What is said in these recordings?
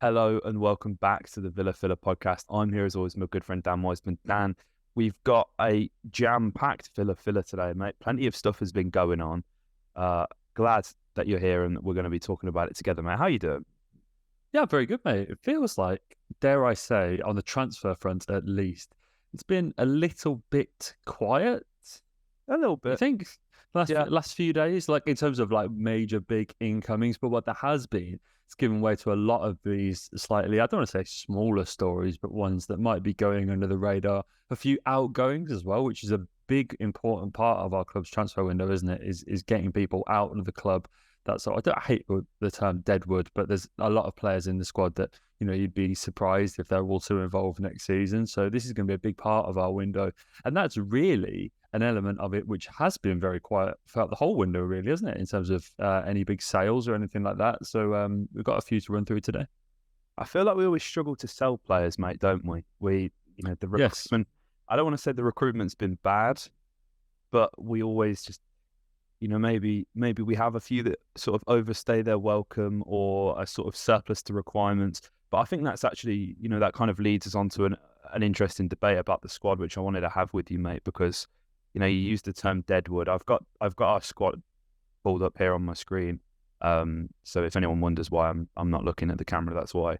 Hello and welcome back to the Villa Filler podcast. I'm here as always, my good friend Dan Wiseman. Dan, we've got a jam-packed Villa Filler today, mate. Plenty of stuff has been going on. Glad that you're here and we're going to be talking about it together, mate. How you doing? Yeah, very good, mate. It feels like, dare I say, on the transfer front at least, it's been a little bit quiet. A little bit. You think last few days, like in terms of like major big incomings, but what there has been, it's given way to a lot of these slightly, I don't want to say smaller stories, but ones that might be going under the radar. A few outgoings as well, which is a big important part of our club's transfer window, isn't it? Is getting people out of the club. That's all. I hate the term deadwood, but there's a lot of players in the squad that you'd be surprised if they're also involved next season. So this is going to be a big part of our window, and that's really an element of it which has been very quiet throughout the whole window, really, isn't it? In terms of any big sales or anything like that. So we've got a few to run through today. I feel like we always struggle to sell players, mate, don't we? The recruitment. Yes. I don't want to say the recruitment's been bad, but we always just. Maybe we have a few that sort of overstay their welcome or are sort of surplus to requirements. But I think that's actually, that kind of leads us on to an interesting debate about the squad, which I wanted to have with you, mate, because, you used the term deadwood. I've got our squad pulled up here on my screen. So if anyone wonders why I'm not looking at the camera, that's why.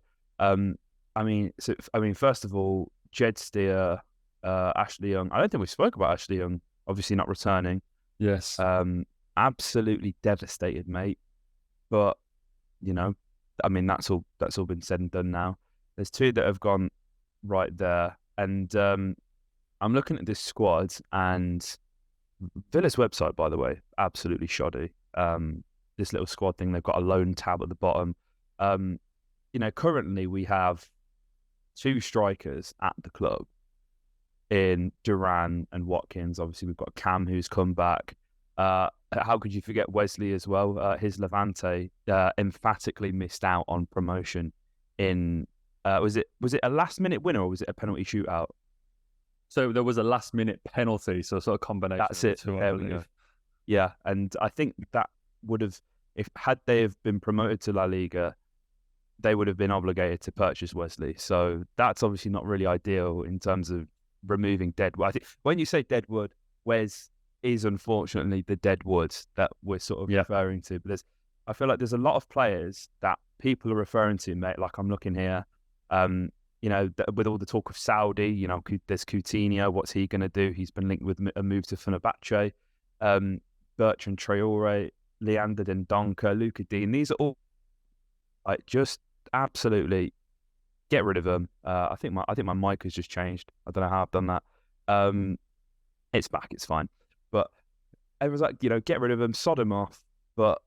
First of all, Jed Steer, Ashley Young. I don't think we spoke about Ashley Young, obviously not returning. Yes. Absolutely devastated, mate. But that's all been said and done now. There's two that have gone right there, and I'm looking at this squad, and Villa's website, by the way, absolutely shoddy. This little squad thing, they've got a loan tab at the bottom. Currently we have two strikers at the club in Duran and Watkins. Obviously, we've got Cam, who's come back. How could you forget Wesley as well? His Levante emphatically missed out on promotion in, was it a last-minute winner or was it a penalty shootout? So there was a last-minute penalty, so sort of combination. That's it. There we go. Yeah, and I think that would have, had they have been promoted to La Liga, they would have been obligated to purchase Wesley. So that's obviously not really ideal in terms of removing deadwood. I think when you say deadwood, Wes is unfortunately the deadwood that we're sort of referring to. But I feel like there's a lot of players that people are referring to, mate. Like I'm looking here, with all the talk of Saudi, there's Coutinho. What's he going to do? He's been linked with a move to Fenerbahce. Bertrand Traore, Leander Dendoncker, Luca Dean. These are all like just absolutely get rid of them. I think my mic has just changed. I don't know how I've done that. It's back. It's fine. But everyone's like, get rid of them, sod them off. But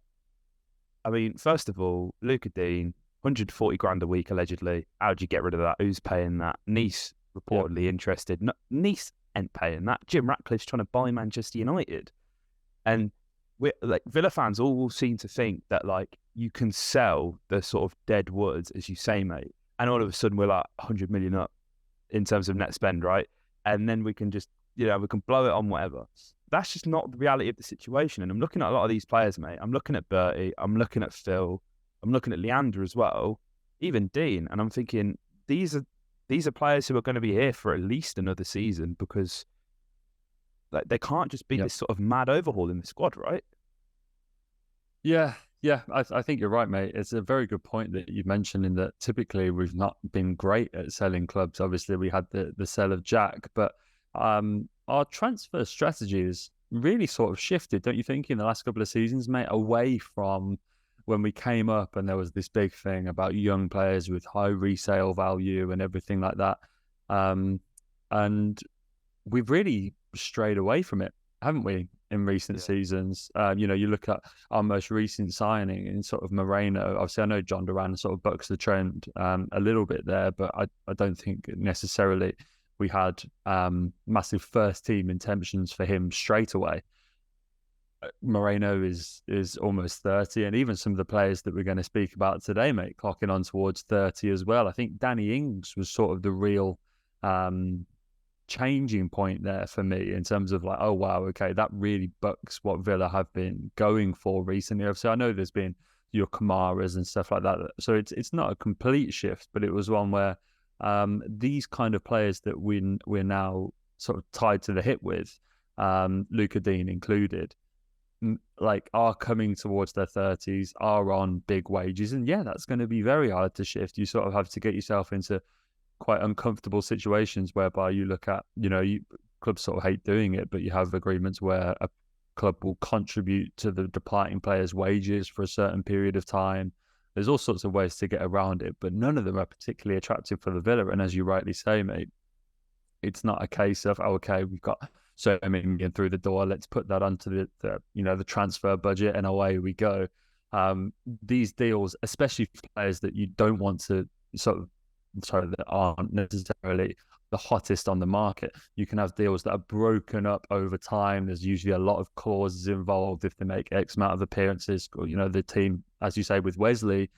I mean, first of all, Luca Dean, 140 grand a week allegedly. How do you get rid of that? Who's paying that? Nice reportedly interested. No, Nice ain't paying that. Jim Ratcliffe's trying to buy Manchester United, and we're like Villa fans all seem to think that like you can sell the sort of dead woods, as you say, mate. And all of a sudden we're like 100 million up in terms of net spend, right? And then we can just, we can blow it on whatever. That's just not the reality of the situation. And I'm looking at a lot of these players, mate. I'm looking at Bertie. I'm looking at Phil. I'm looking at Leander as well. Even Dean. And I'm thinking these are players who are going to be here for at least another season because like they can't just be this sort of mad overhaul in the squad, right? Yeah, I think you're right, mate. It's a very good point that you mentioned in that typically we've not been great at selling clubs. Obviously, we had the sale of Jack, but our transfer strategy has really sort of shifted, don't you think, in the last couple of seasons, mate, away from when we came up and there was this big thing about young players with high resale value and everything like that. And we've really strayed away from it, haven't we, in recent seasons? You look at our most recent signing in sort of Moreno. Obviously, I know John Duran sort of bucks the trend a little bit there, but I don't think necessarily we had massive first team intentions for him straight away. Moreno is almost 30, and even some of the players that we're going to speak about today, mate, clocking on towards 30 as well. I think Danny Ings was sort of the real changing point there for me in terms of like, oh wow, okay, that really bucks what Villa have been going for recently. Obviously, I know there's been your Kamaras and stuff like that. So it's not a complete shift, but it was one where these kind of players that we're now sort of tied to the hip with, Luca Dean included, like are coming towards their 30s, are on big wages, and yeah, that's going to be very hard to shift. You sort of have to get yourself into quite uncomfortable situations whereby you look at, clubs sort of hate doing it, but you have agreements where a club will contribute to the departing players' wages for a certain period of time. There's all sorts of ways to get around it, but none of them are particularly attractive for the Villa. And as you rightly say, mate, it's not a case of, oh, okay, we've got so many through the door, let's put that onto the transfer budget and away we go. These deals, especially for players that you don't want to that aren't necessarily the hottest on the market, you can have deals that are broken up over time. There's usually a lot of clauses involved if they make X amount of appearances, or, the team, as you say, with Wesley,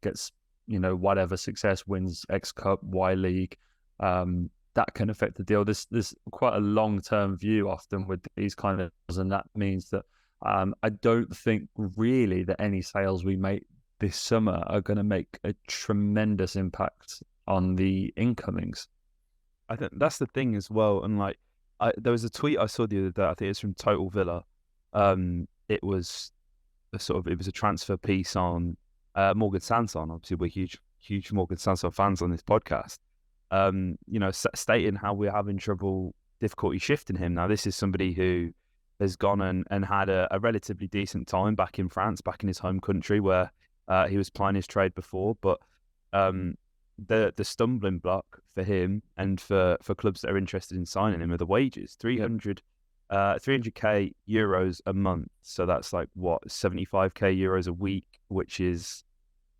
gets, whatever success, wins X Cup, Y League, that can affect the deal. There's quite a long-term view often with these kind of deals, and that means that I don't think really that any sales we make this summer are going to make a tremendous impact on the incomings. I think that's the thing as well. And there was a tweet I saw the other day. I think it's from Total Villa. It was a transfer piece on Morgan Sanson. Obviously, we're huge Morgan Sanson fans on this podcast. Stating how we're having difficulty shifting him. Now, this is somebody who has gone and had a relatively decent time back in France, back in his home country where he was plying his trade before. But the stumbling block for him and for clubs that are interested in signing him are the wages. 300k euros a month. So that's 75k euros a week, which is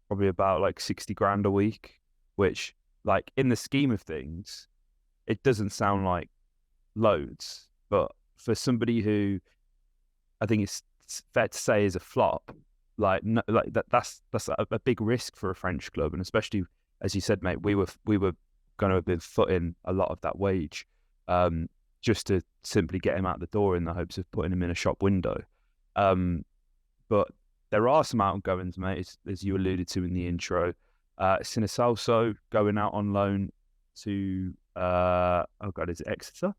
probably about 60 grand a week, which in the scheme of things, it doesn't sound like loads, but for somebody who I think it's fair to say is a flop, that's a big risk for a French club, and especially as you said, mate, we were going to have been footing a lot of that wage, just to simply get him out the door in the hopes of putting him in a shop window. But there are some outgoings, mate, as you alluded to in the intro. Sinisalso going out on loan to is it Exeter?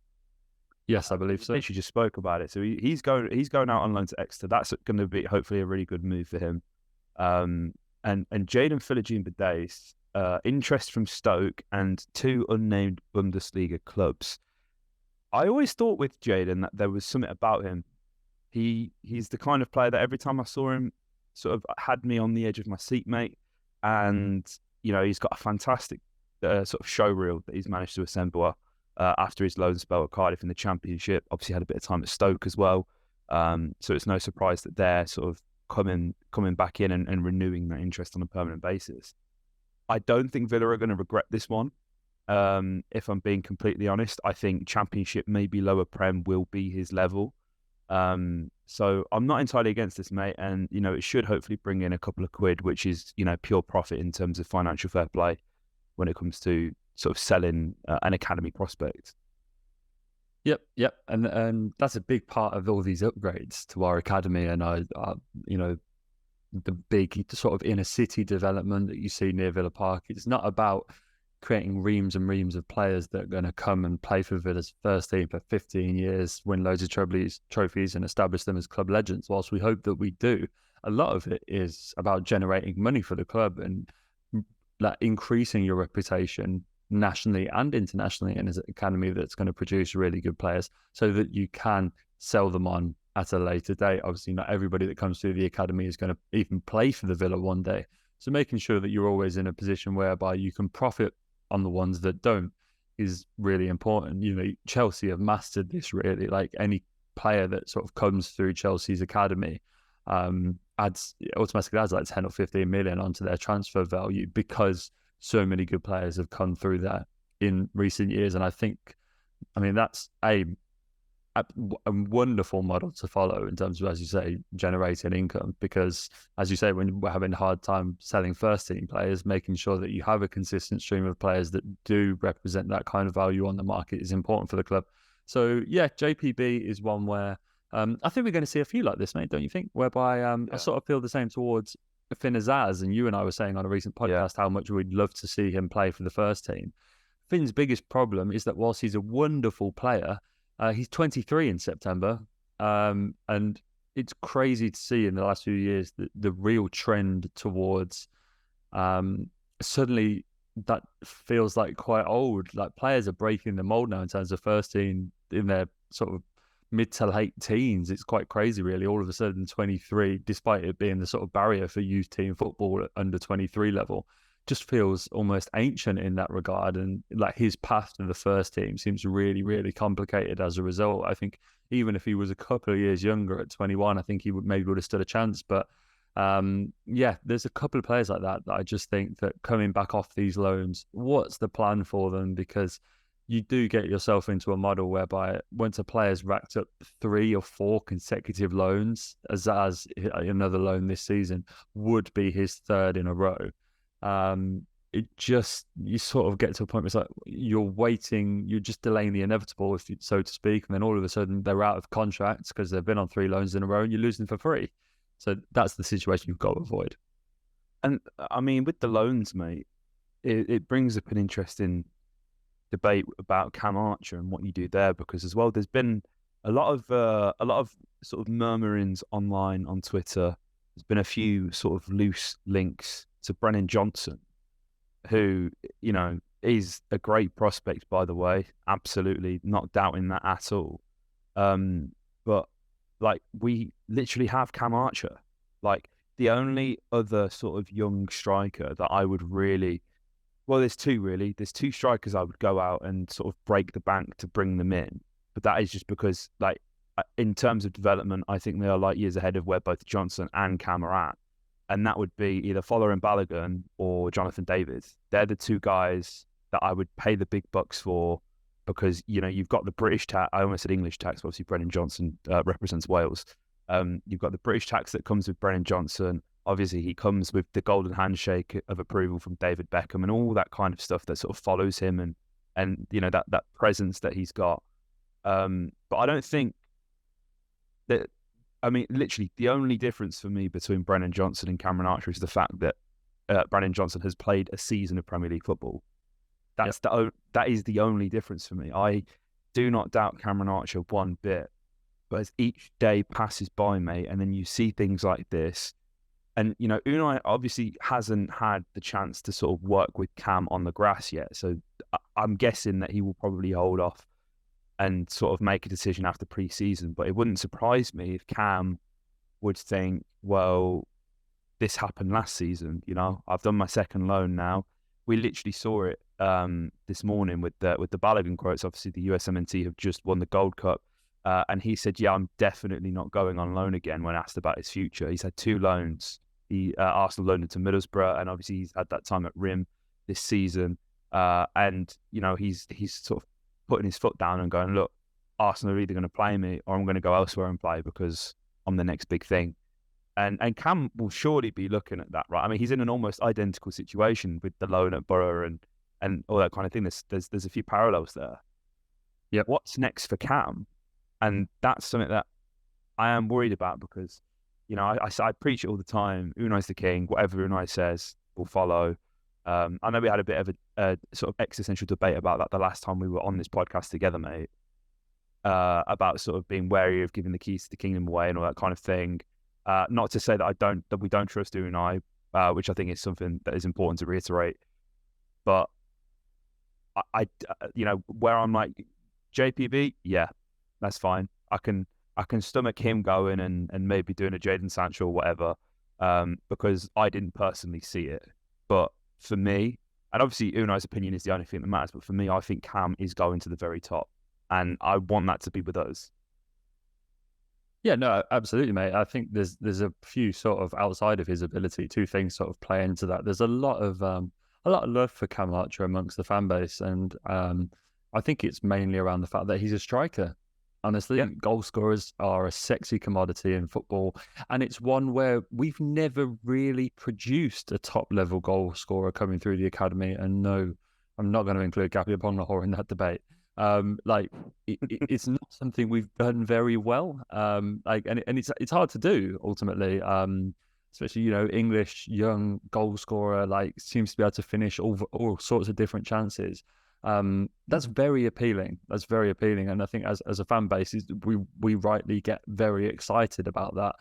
Yes, I believe so. I literally just spoke about it. So he's going out on loan to Exeter. That's going to be hopefully a really good move for him. And Jadon Philogene-Bidace, interest from Stoke and 2 unnamed Bundesliga clubs. I always thought with Jadon that there was something about him. He's the kind of player that every time I saw him sort of had me on the edge of my seat, mate. And, he's got a fantastic sort of show reel that he's managed to assemble after his loan spell at Cardiff in the Championship. Obviously had a bit of time at Stoke as well. So it's no surprise that they're sort of coming back in and renewing that interest on a permanent basis. I don't think Villa are going to regret this one. If I'm being completely honest, I think Championship, maybe lower Prem, will be his level. So I'm not entirely against this, mate. And, it should hopefully bring in a couple of quid, which is, pure profit in terms of financial fair play when it comes to sort of selling an academy prospect. Yep. And that's a big part of all these upgrades to our academy. And the big sort of inner city development that you see near Villa Park, it's not about creating reams and reams of players that are going to come and play for Villa's first team for 15 years, win loads of trophies and establish them as club legends. Whilst we hope that we do, a lot of it is about generating money for the club and increasing your reputation nationally and internationally and as an academy that's going to produce really good players so that you can sell them on at a later date. Obviously, not everybody that comes through the academy is going to even play for the Villa one day. So making sure that you're always in a position whereby you can profit on the ones that don't is really important. Chelsea have mastered this really. Any player that sort of comes through Chelsea's academy automatically adds 10 or 15 million onto their transfer value because so many good players have come through there in recent years. And I think, that's a wonderful model to follow in terms of, as you say, generating income, because as you say, when we're having a hard time selling first team players, making sure that you have a consistent stream of players that do represent that kind of value on the market is important for the club. So yeah, JPB is one where I think we're going to see a few like this, mate, don't you think? Whereby I sort of feel the same towards Finn Azaz, and you and I were saying on a recent podcast how much we'd love to see him play for the first team. Finn's biggest problem is that whilst he's a wonderful player, he's 23 in September, and it's crazy to see in the last few years the real trend towards suddenly that feels like quite old. Like players are breaking the mold now in terms of first team in their sort of mid to late teens. It's quite crazy, really. All of a sudden, 23, despite it being the sort of barrier for youth team football at under 23 level, just feels almost ancient in that regard. And like his path to the first team seems really, really complicated as a result. I think even if he was a couple of years younger at 21, I think he would have stood a chance. But there's a couple of players like that I just think that coming back off these loans, what's the plan for them? Because you do get yourself into a model whereby once a player's racked up 3 or 4 consecutive loans, as another loan this season would be his 3rd in a row. You sort of get to a point where it's like you're waiting, you're just delaying the inevitable, so to speak, and then all of a sudden they're out of contracts because they've been on 3 loans in a row and you're losing for free. So that's the situation you've got to avoid. And I mean, with the loans, mate, it brings up an interesting debate about Cam Archer and what you do there, because as well, there's been a lot of sort of murmurings online on Twitter. There's been a few sort of loose links to Brennan Johnson, who, you know, is a great prospect, by the way. Absolutely not doubting that at all. But like, we literally have Cam Archer. Like, the only other sort of young striker that I would really, well, there's 2 really. There's 2 strikers I would go out and sort of break the bank to bring them in. But that is just because, like, in terms of development, I think they are light years ahead of where both Johnson and Cam are at. And that would be either Fowler and Balogun or Jonathan David. They're the 2 guys that I would pay the big bucks for, because, you know, you've got the British tax. I almost said English tax, but obviously Brennan Johnson represents Wales. You've got the British tax that comes with Brennan Johnson. Obviously, he comes with the golden handshake of approval from David Beckham and all that kind of stuff that sort of follows him, and you know, that presence that he's got. But I don't think that, I mean, literally the only difference for me between Brennan Johnson and Cameron Archer is the fact that Brennan Johnson has played a season of Premier League football. That is the only difference for me. I do not doubt Cameron Archer one bit, but as each day passes by, mate, and then you see things like this, and you know, Unai obviously hasn't had the chance to sort of work with Cam on the grass yet, so I'm guessing that he will probably hold off and sort of make a decision after pre-season. But it wouldn't surprise me if Cam would think, well, this happened last season. You know, I've done my 2nd loan now. We literally saw it this morning with the Balogun quotes. Obviously, the USMNT have just won the Gold Cup, and he said, "Yeah, I'm definitely not going on loan again." When asked about his future, he's had 2 loans. He Arsenal loaned him to Middlesbrough, and obviously he's had that time at Rim this season. And you know, he's sort of putting his foot down and going, "Look, Arsenal are either going to play me or I'm going to go elsewhere and play because I'm the next big thing." And Cam will surely be looking at that, right? I mean, he's in an almost identical situation with the loan at Borough and all that kind of thing. There's a few parallels there. Yeah. What's next for Cam? And that's something that I am worried about, because, you know, I preach it all the time. Unai's the king. Whatever Unai says, we'll follow. I know we had a bit of a sort of existential debate about that the last time we were on this podcast together, mate, about sort of being wary of giving the keys to the kingdom away and all that kind of thing. Not to say that we don't trust Unai, which I think is something that is important to reiterate. But I you know, where I'm like, JPB, yeah, that's fine. I can stomach him going and maybe doing a Jadon Sancho or whatever, because I didn't personally see it. But for me, and obviously Unai's opinion is the only thing that matters, but for me, I think Cam is going to the very top, and I want that to be with us. Yeah, no, absolutely, mate. I think there's a few sort of outside of his ability, 2 things sort of play into that. There's a lot of love for Cam Archer amongst the fan base, and I think it's mainly around the fact that he's a striker. Honestly, goal scorers are a sexy commodity in football, and it's one where we've never really produced a top-level goal scorer coming through the academy. And no, I'm not going to include Gabi Agbonlahor in that debate. It's not something we've done very well. And it's hard to do ultimately. especially, English young goal scorer, like seems to be able to finish all sorts of different chances. That's very appealing. That's very appealing, and I think as a fan base, we rightly get very excited about that.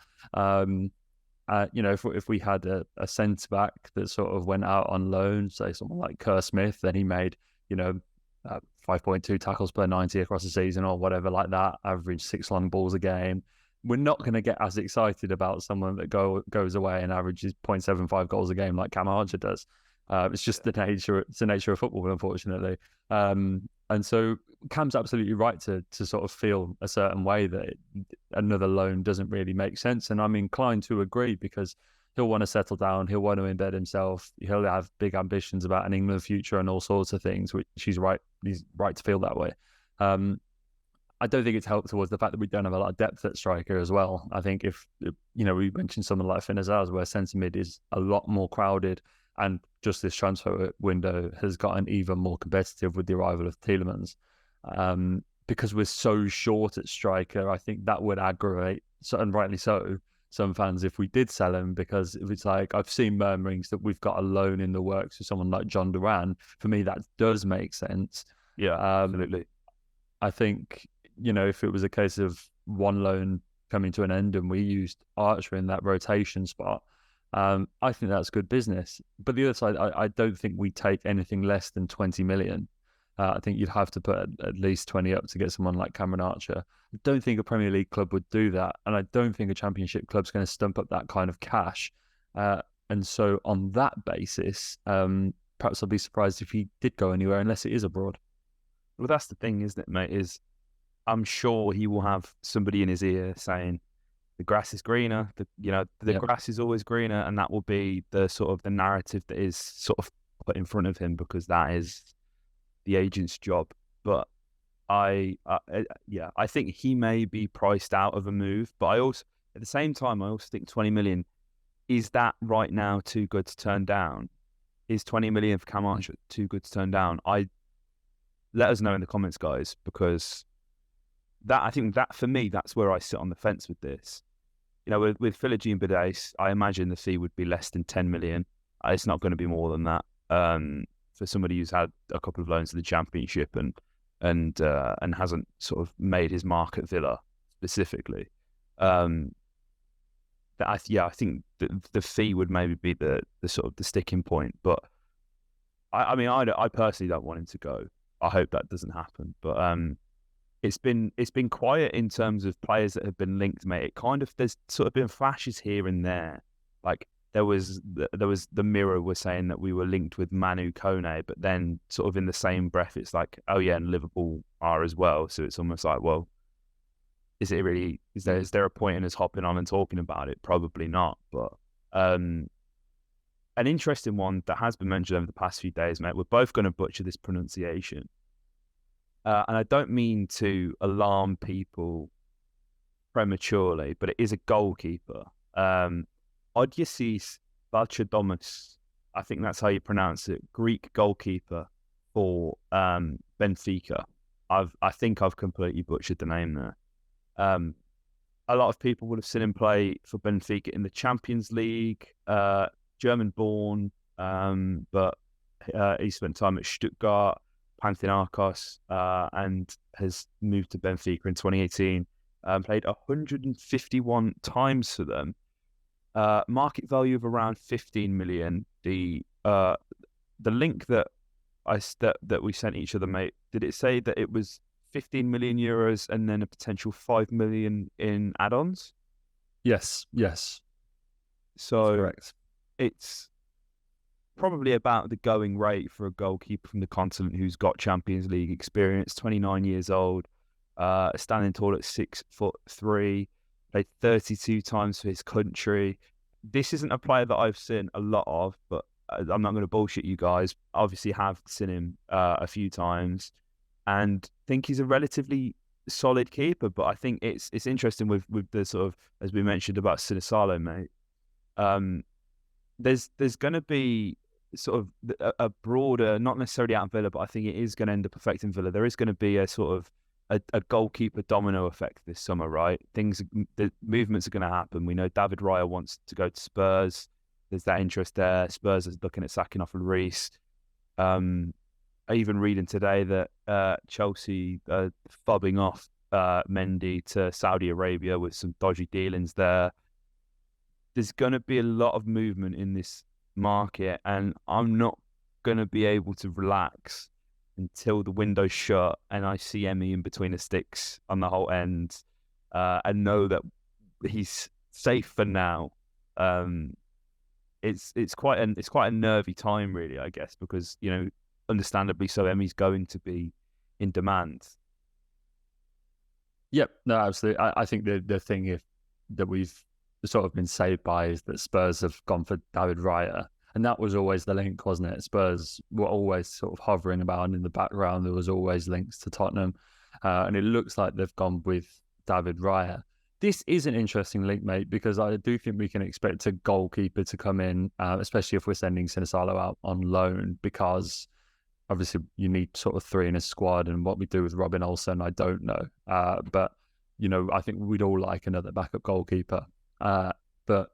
If we had a centre back that sort of went out on loan, say someone like Kerr Smith, then he made 5.2 tackles per 90 across the season or whatever like that, average 6 long balls a game. We're not going to get as excited about someone that goes away and averages 0.75 goals a game like Cam Archer does. It's just the nature of football, unfortunately. And so Cam's absolutely right to sort of feel a certain way that another loan doesn't really make sense. And I'm inclined to agree, because he'll want to settle down. He'll want to embed himself. He'll have big ambitions about an England future and all sorts of things, which he's right to feel that way. I don't think it's helped towards the fact that we don't have a lot of depth at striker as well. I think if, we mentioned someone like Finazars, where centre mid is a lot more crowded, and just this transfer window has gotten even more competitive with the arrival of Tielemans. Because we're so short at striker, I think that would aggravate, and rightly so, some fans if we did sell him, because if it's like, I've seen murmurings that we've got a loan in the works for someone like John Duran. For me, that does make sense. Yeah, absolutely. I think, if it was a case of one loan coming to an end and we used Archer in that rotation spot, I think that's good business. But the other side, I don't think we take anything less than 20 million. I think you'd have to put at least 20 up to get someone like Cameron Archer. I don't think a Premier League club would do that. And I don't think a Championship club's going to stump up that kind of cash. And so on that basis, perhaps I'll be surprised if he did go anywhere, unless it is abroad. Well, that's the thing, isn't it, mate? Is I'm sure he will have somebody in his ear saying, the grass is greener, the grass is always greener, and that will be the sort of the narrative that is sort of put in front of him, because that is the agent's job. But I think he may be priced out of a move, but I also, at the same time, I also think 20 million, is that right now too good to turn down? Is 20 million for Cam Archer too good to turn down? Let us know in the comments, guys, because I think that for me, that's where I sit on the fence with this. With Philogene-Bidace, I imagine the fee would be less than 10 million. It's not going to be more than that. For somebody who's had a couple of loans to the Championship and hasn't sort of made his mark at Villa specifically. I think the fee would maybe be the sort of the sticking point. But I personally don't want him to go. I hope that doesn't happen. But it's been quiet in terms of players that have been linked, mate. There's sort of been flashes here and there. Like there was the Mirror was saying that we were linked with Manu Kone, but then sort of in the same breath, it's like, oh yeah, and Liverpool are as well. So it's almost like, well, is there a point in us hopping on and talking about it? Probably not. But an interesting one that has been mentioned over the past few days, mate. We're both going to butcher this pronunciation. And I don't mean to alarm people prematurely, but it is a goalkeeper. Odysseus Vlachodimos, I think that's how you pronounce it, Greek goalkeeper for Benfica. I think I've completely butchered the name there. A lot of people would have seen him play for Benfica in the Champions League, German-born, but he spent time at Stuttgart, Panathinaikos, and has moved to Benfica in 2018. Played 151 times for them. Market value of around 15 million. The link that we sent each other, mate, did it say that it was 15 million euros and then a potential 5 million in add-ons? Yes. So correct. It's probably about the going rate for a goalkeeper from the continent who's got Champions League experience. 29 years old, standing tall at 6'3", played 32 times for his country. This isn't a player that I've seen a lot of, but I'm not going to bullshit you guys. Obviously have seen him a few times and think he's a relatively solid keeper. But I think it's interesting with the sort of, as we mentioned about Sinisalo, mate. There's going to be sort of a broader, not necessarily out of Villa, but I think it is going to end up affecting Villa. There is going to be a sort of a goalkeeper domino effect this summer, right? The movements are going to happen. We know David Raya wants to go to Spurs. There's that interest there. Spurs is looking at sacking off Reece. I even reading today that Chelsea are fobbing off Mendy to Saudi Arabia with some dodgy dealings there. There's going to be a lot of movement in this market, and I'm not going to be able to relax until the window's shut and I see Emmy in between the sticks on the whole end, and know that he's safe for now. It's quite a nervy time, really, I guess, because understandably so, Emmy's going to be in demand. Yep, no, absolutely. I think the thing that we've sort of been saved by is that Spurs have gone for David Raya. And that was always the link, wasn't it? Spurs were always sort of hovering about in the background. There was always links to Tottenham. And it looks like they've gone with David Raya. This is an interesting link, mate, because I do think we can expect a goalkeeper to come in, especially if we're sending Sinisalo out on loan, because obviously you need sort of 3 in a squad. And what we do with Robin Olsen, I don't know. But, I think we'd all like another backup goalkeeper. But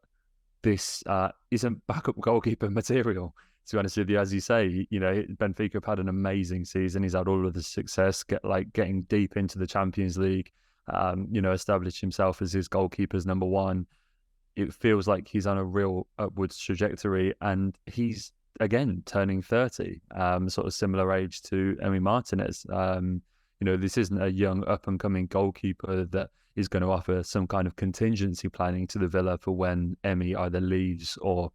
this isn't backup goalkeeper material, to be honest with you. As you say, Benfica have had an amazing season. He's had all of the success, getting deep into the Champions League, established himself as his goalkeeper's number one. It feels like he's on a real upwards trajectory, and he's, again, turning 30, sort of similar age to Emi Martinez. This isn't a young up-and-coming goalkeeper that is going to offer some kind of contingency planning to the Villa for when Emi either leaves or,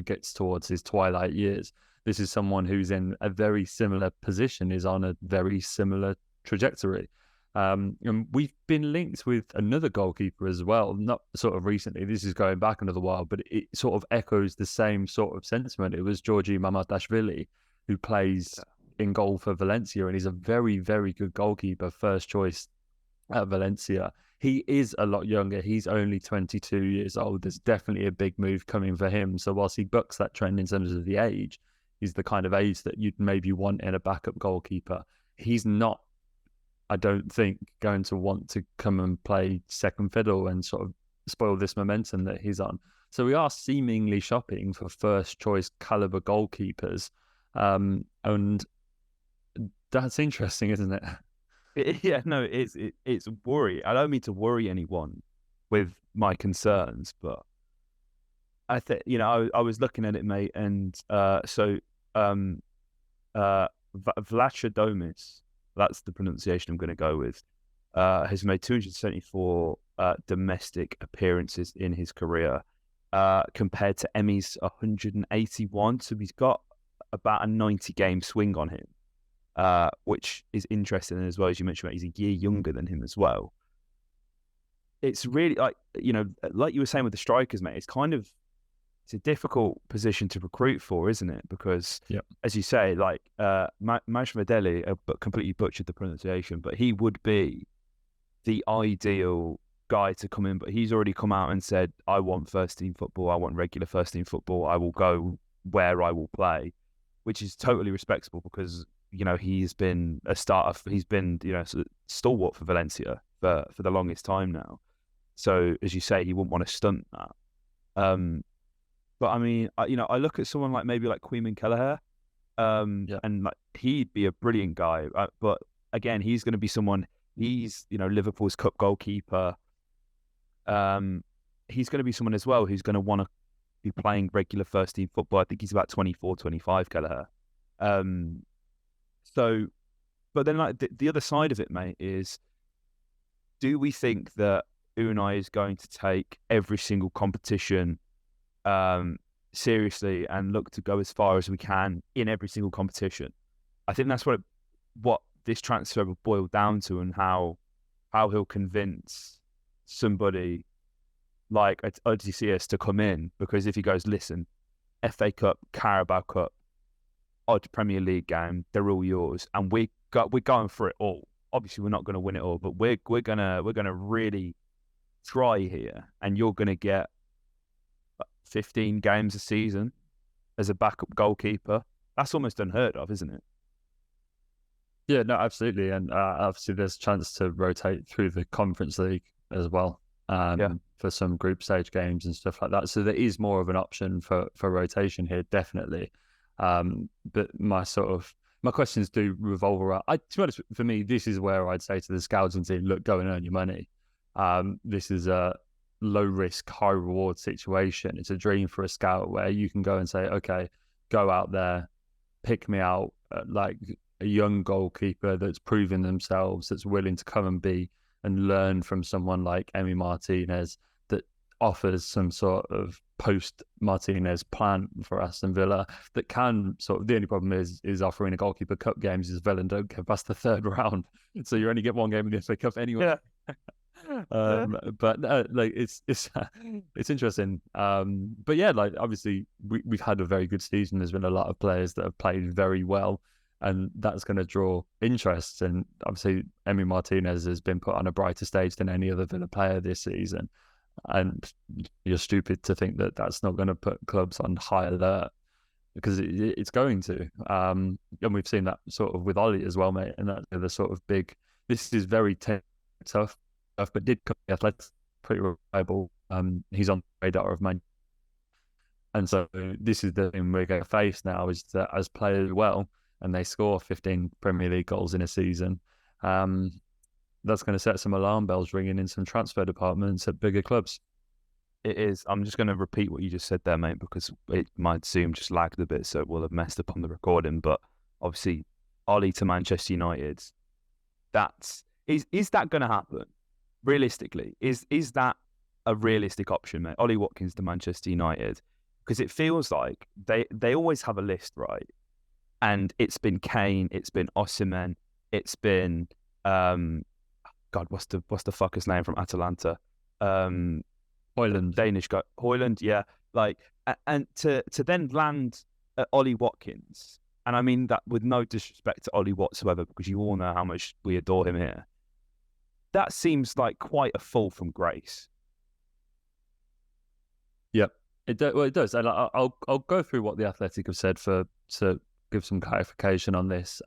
gets towards his twilight years. This is someone who's in a very similar position, is on a very similar trajectory. And we've been linked with another goalkeeper as well, not sort of recently. This is going back another while, but it sort of echoes the same sort of sentiment. It was Georgi Mamadashvili, who plays in goal for Valencia, and he's a very, very good goalkeeper, first choice at Valencia. He is a lot younger. He's only 22 years old. There's definitely a big move coming for him. So whilst he bucks that trend in terms of the age, he's the kind of age that you'd maybe want in a backup goalkeeper. He's not, I don't think, going to want to come and play second fiddle and sort of spoil this momentum that he's on. So we are seemingly shopping for first choice caliber goalkeepers. And that's interesting, isn't it? Yeah, no, it's worry. I don't mean to worry anyone with my concerns, but I think I was looking at it, mate, and Vlachodimos, that's the pronunciation I'm going to go with, has made 274 domestic appearances in his career, compared to Emmy's 181. So he's got about a 90-game swing on him. Which is interesting as well. As you mentioned, he's a year younger than him as well. It's really like you were saying with the strikers, mate, it's a difficult position to recruit for, isn't it? Because as you say, like Majvedeli, completely butchered the pronunciation, but he would be the ideal guy to come in. But he's already come out and said, I want first team football, I want regular first team football, I will go where I will play, which is totally respectable because he's been a starter. He's been, stalwart for Valencia for the longest time now. So, as you say, he wouldn't want to stunt that. But I mean, I look at someone like maybe like Queeman Kelleher, and like he'd be a brilliant guy. But again, he's going to be someone. He's Liverpool's cup goalkeeper. He's going to be someone as well who's going to want to be playing regular first team football. I think he's about 24, 25, Kelleher. So, but then like the other side of it, mate, is do we think that Unai is going to take every single competition seriously and look to go as far as we can in every single competition? I think that's what this transfer will boil down to, and how he'll convince somebody like Odysseus to come in. Because if he goes, listen, FA Cup, Carabao Cup, odd Premier League game, they're all yours, and we're going for it all. Obviously, we're not going to win it all, but we're gonna really try here, and you're going to get 15 games a season as a backup goalkeeper. That's almost unheard of, isn't it? Yeah, no, absolutely. And obviously there's a chance to rotate through the Conference League as well, for some group stage games and stuff like that. So there is more of an option for rotation here, definitely. But my questions do revolve around, to be honest, for me, this is where I'd say to the scouting team, look, go and earn your money. This is a low risk, high reward situation. It's a dream for a scout where you can go and say, okay, go out there, pick me out, like a young goalkeeper that's proven themselves, that's willing to come and learn from someone like Emi Martinez, that offers some sort of post Martinez plan for Aston Villa, that can the only problem is offering a goalkeeper cup games as Villa don't get past the third round, so you only get one game in the FA Cup anyway. But like it's interesting. But yeah, like obviously we've had a very good season. There's been a lot of players that have played very well, and that's going to draw interest. And obviously Emi Martinez has been put on a brighter stage than any other Villa player this season. And you're stupid to think that that's not going to put clubs on high alert, because it's going to. And we've seen that sort of with Ollie as well, mate. And that's the sort of big. This is very tough. But did come the Athletics pretty reliable. He's on the radar of Man. And so this is the thing we're going to face now, is that as players well, and they score 15 Premier League goals in a season, that's going to set some alarm bells ringing in some transfer departments at bigger clubs. It is. I'm just going to repeat what you just said there, mate, because my Zoom just lagged a bit, so it will have messed up on the recording. But obviously, Ollie to Manchester United, is that going to happen? Realistically, is that a realistic option, mate? Ollie Watkins to Manchester United, because it feels like they always have a list, right? And it's been Kane, it's been Osimhen, it's been God, what's the fucker's name from Atalanta? Højlund. Danish guy, Højlund, yeah. Like, and to then land at Ollie Watkins, and I mean that with no disrespect to Ollie whatsoever, because you all know how much we adore him here. That seems like quite a fall from grace. Yep, it does. And I'll go through what the Athletic have said to give some clarification on this.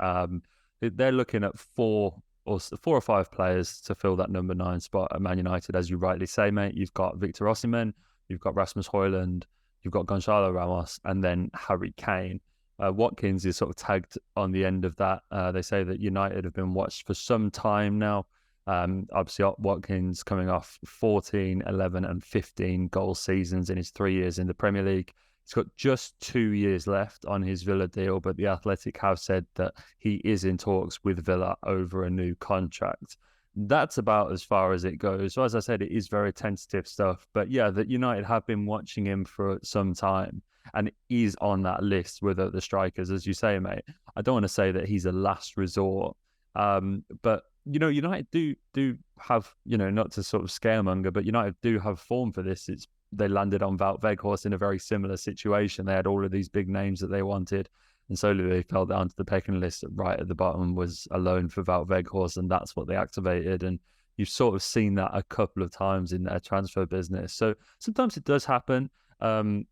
They're looking at four or five players to fill that number 9 spot at Man United, as you rightly say, mate. You've got Victor Osimhen, you've got Rasmus Højlund, you've got Gonçalo Ramos, and then Harry Kane. Watkins is sort of tagged on the end of that. They say that United have been watched for some time now. Obviously Watkins coming off 14, 11 and 15 goal seasons in his 3 years in the Premier League. He's got just 2 years left on his Villa deal, but the Athletic have said that he is in talks with Villa over a new contract. That's about as far as it goes. So as I said, it is very tentative stuff, but yeah, that United have been watching him for some time and is on that list with the strikers, as you say, mate. I don't want to say that he's a last resort, but United do have, not to sort of scaremonger, but United do have form for this. They landed on Wout Weghorst in a very similar situation. They had all of these big names that they wanted, and slowly they fell down to the pecking list. Right at the bottom was a loan for Wout Weghorst, and that's what they activated. And you've sort of seen that a couple of times in their transfer business. So sometimes it does happen. I mean,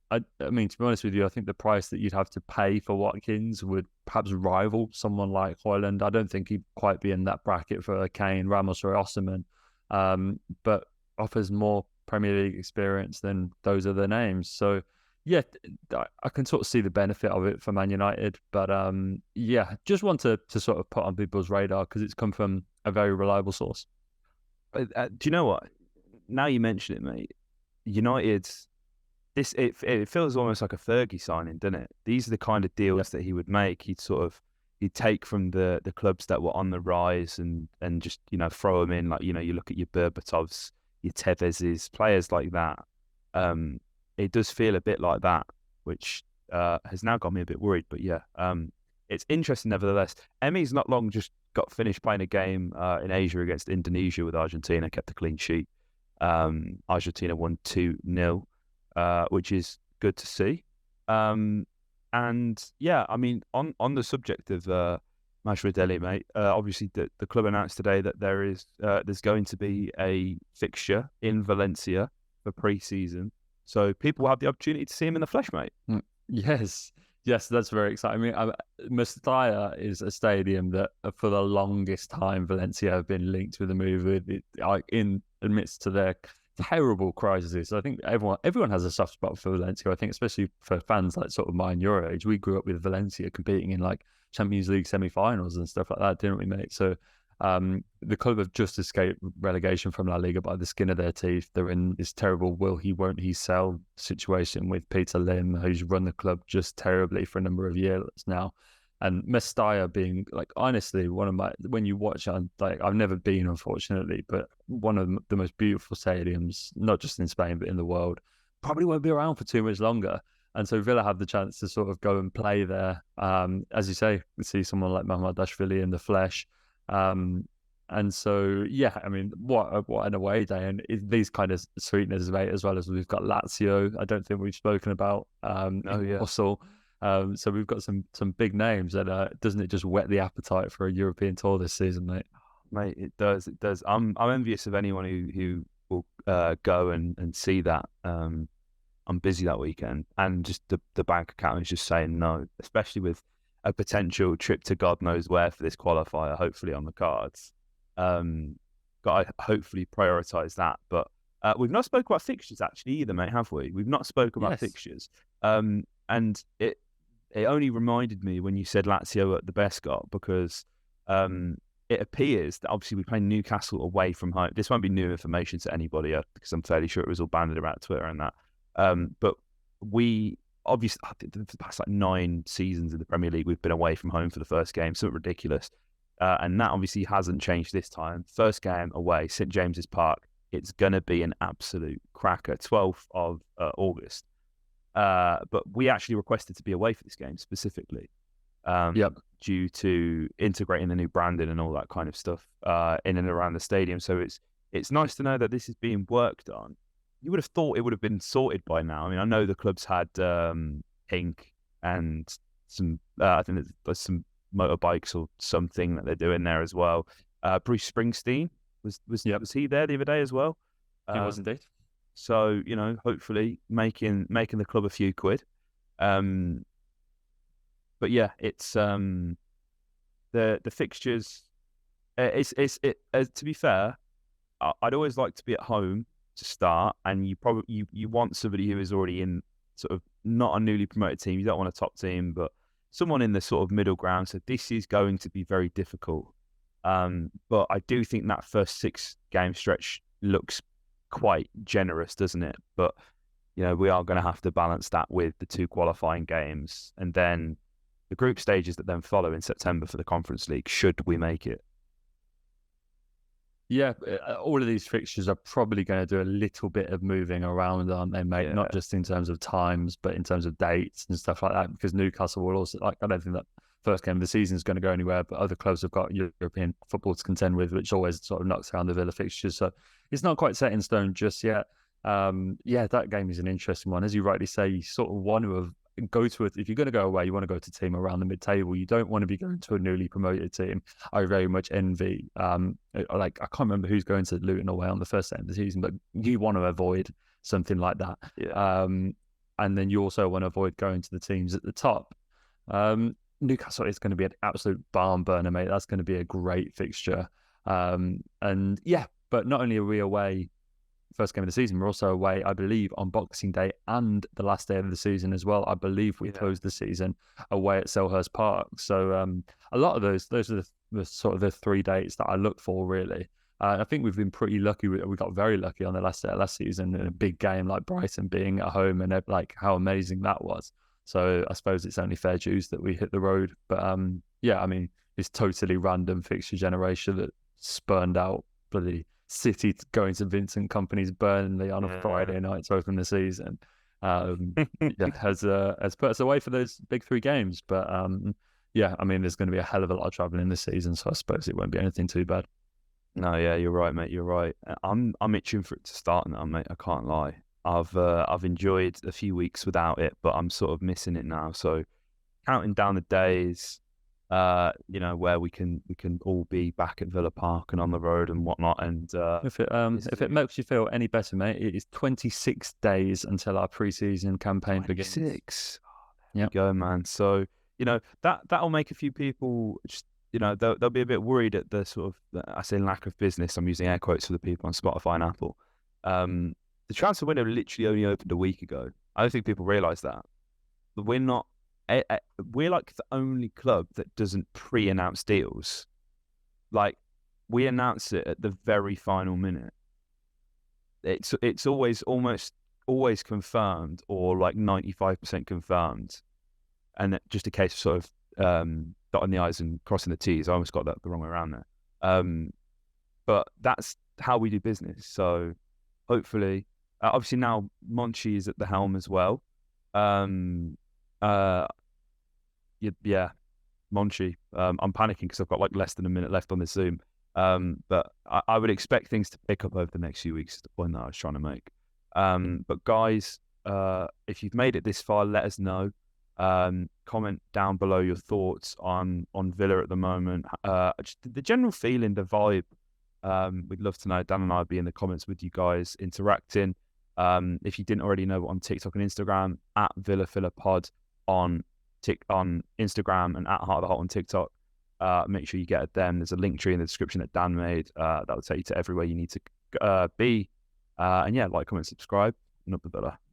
to be honest with you, I think the price that you'd have to pay for Watkins would perhaps rival someone like Højlund. I don't think he'd quite be in that bracket for Kane, Ramos or Osimhen, but offers more Premier League experience than those other names. So yeah, I can sort of see the benefit of it for Man United. But yeah, just want to sort of put on people's radar because it's come from a very reliable source. Do you know what? Now you mention it, mate, United's it feels almost like a Fergie signing, doesn't it? These are the kind of deals that he would make. He'd take from the clubs that were on the rise and just throw them in. Like you look at your Berbatovs, your Tevez's, players like that. It does feel a bit like that, which has now got me a bit worried. But yeah, it's interesting nevertheless. Emi's not long just got finished playing a game in Asia against Indonesia with Argentina, kept a clean sheet. Argentina won 2-0. Which is good to see. And yeah, I mean, on the subject of Masvideli, mate, obviously the club announced today that there's going to be a fixture in Valencia for pre-season, so people will have the opportunity to see him in the flesh, mate. Yes, Yes, that's very exciting. I mean, Mestalla is a stadium that, for the longest time, Valencia have been linked with the move with it, like in amidst to their terrible crises. I think everyone has a soft spot for Valencia. I think, especially for fans like sort of mine, your age, we grew up with Valencia competing in like Champions League semi-finals and stuff like that, didn't we, mate? So the club have just escaped relegation from La Liga by the skin of their teeth. They're in this terrible will he, won't he sell situation with Peter Lim, who's run the club just terribly for a number of years now. And Mestalla being, like, honestly, one of my, when you watch it, like, I've never been, unfortunately, but one of the most beautiful stadiums, not just in Spain, but in the world, probably won't be around for too much longer. And so Villa have the chance to sort of go and play there. As you say, see someone like Mamardashvili in the flesh. And so, yeah, I mean, what an away day. And these kind of sweeteners, mate, as well as we've got Lazio, I don't think we've spoken about, Warsaw. So we've got some big names, and doesn't it just whet the appetite for a European tour this season, mate? Mate, it does. It does. I'm envious of anyone who will go and see that. I'm busy that weekend, and just the bank account is just saying no, especially with a potential trip to God knows where for this qualifier, hopefully on the cards. Got to hopefully prioritise that. But we've not spoken about fixtures actually either, mate, have we? We've not spoken about fixtures. And it only reminded me when you said Lazio at the Bescot, because it appears that obviously we play Newcastle away from home. This won't be new information to anybody because I'm fairly sure it was all banded about Twitter and that. But we obviously, I think the past like 9 seasons in the Premier League, we've been away from home for the first game, something ridiculous. And that obviously hasn't changed this time. First game away, St James's Park. It's going to be an absolute cracker, 12th of August. But we actually requested to be away for this game specifically, due to integrating the new branding and all that kind of stuff in and around the stadium. So it's nice to know that this is being worked on. You would have thought it would have been sorted by now. I mean, I know the club's had ink and some, I think there's some motorbikes or something that they're doing there as well. Bruce Springsteen was he there the other day as well? He was indeed. So, hopefully making the club a few quid. But yeah, it's the fixtures. To be fair, I'd always like to be at home to start, and you want somebody who is already in sort of not a newly promoted team. You don't want a top team, but someone in the sort of middle ground. So this is going to be very difficult. But I do think that first 6 game stretch looks quite generous, doesn't it? But we are going to have to balance that with the 2 qualifying games, and then the group stages that then follow in September for the Conference League, should we make it. Yeah, all of these fixtures are probably going to do a little bit of moving around, aren't they, mate? Yeah. Not just in terms of times, but in terms of dates and stuff like that, because Newcastle will also, I don't think that first game of the season is going to go anywhere, but other clubs have got European football to contend with, which always sort of knocks around the Villa fixtures. So it's not quite set in stone just yet. That game is an interesting one. As you rightly say, you sort of want to go to it. If you're going to go away, you want to go to a team around the mid-table. You don't want to be going to a newly promoted team. I very much envy, I can't remember who's going to Luton away on the first day of the season, but you want to avoid something like that. Yeah. And then you also want to avoid going to the teams at the top. Newcastle is going to be an absolute barn burner, mate. That's going to be a great fixture. But not only are we away first game of the season, we're also away, I believe, on Boxing Day and the last day of the season as well. I believe we closed the season away at Selhurst Park. So a lot of those are the sort of the 3 dates that I look for, really. I think we've been pretty lucky. We got very lucky on the last day of last season in a big game like Brighton being at home, and like how amazing that was. So I suppose it's only fair dues that we hit the road. But I mean, it's totally random fixture generation that spurned out bloody City going to Vincent Kompany's Burnley on a Friday night to open the season. Has put us away for those big 3 games. But I mean, there's going to be a hell of a lot of travelling this season, so I suppose it won't be anything too bad. No, yeah, you're right, mate. You're right. I'm itching for it to start now, mate. I can't lie. I've enjoyed a few weeks without it, but I'm sort of missing it now. So counting down the days, where we can all be back at Villa Park and on the road and whatnot. And if it makes you feel any better, mate, it is 26 days until our pre-season campaign begins. 26. Yeah. Go, man. So, that'll make a few people just, they'll be a bit worried at the sort of, I say lack of business. I'm using air quotes for the people on Spotify and Apple. The transfer window literally only opened a week ago. I don't think people realize that. But we're like the only club that doesn't pre-announce deals. Like, we announce it at the very final minute. It's almost always confirmed, or like 95% confirmed, and just a case of sort of dotting the I's and crossing the T's. I almost got that the wrong way around there. But that's how we do business. So hopefully, obviously now Monchi is at the helm as well. Yeah, Monchi. I'm panicking because I've got like less than a minute left on this Zoom. But I would expect things to pick up over the next few weeks, is the point that I was trying to make. But guys, if you've made it this far, let us know. Comment down below your thoughts on Villa at the moment. Just the general feeling, the vibe. We'd love to know. Dan and I will be in the comments with you guys interacting. If you didn't already know, on TikTok and Instagram, at VillaPod on Instagram, and at Heart of the Hot on TikTok. Make sure you get at them. There's a link tree in the description that Dan made. That will take you to everywhere you need to be. And yeah, like, comment, subscribe. And up the Villa.